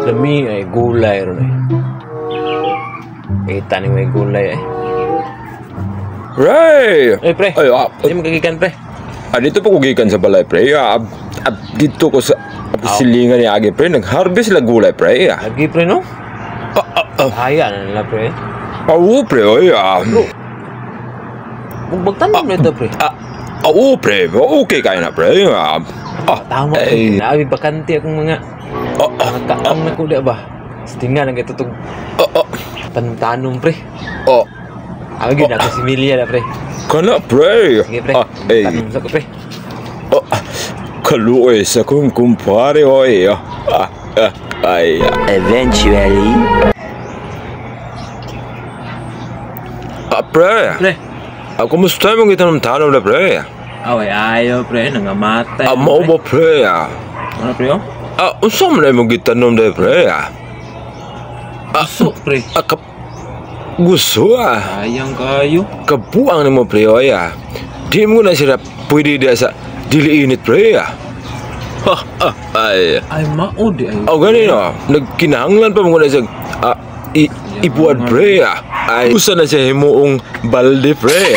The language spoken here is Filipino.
Demi ay gulay ron eh. Kita ni may gulay eh. Pre! Pre. Ay, Hindi magagikan pre. Dito po kugikan sa balay, pre. Dito ko sa silingan ni Agi, pre. Nag-harvest la gulay, pre. Lagi pre no? Haya na nila pre. Oo, pre. Ay, Magtanong na ito pre. oo, pre. Okay kayo na, pre. Tama pre. Naabi bakante akong mga kaang na ko di ba? Stingan ang itutog tanong pre. Ako yun ako si Milia na pre. Kana, pre. Sige pre. Tanong sa ko pre. Kaluoy sa kong kumpare, oy. Ay. Eventually. Pre. Kumusta mo kita ng tanong na, pre? Away, ayaw pre. Nangamatay. Mao ba, pre? Ano pre oh? Unsa man mo kita ng na, pre? Aso pre. Gusto Sayang kayo. Kabuang na mo, pre, oy. Di mo na sila pwede dia sa diliinit, pre. Ay. Ay maod ay. Ganun nagkinahanglan pa mo na sa ipuad, pre. Ay, usa na siya himuong balde, pre.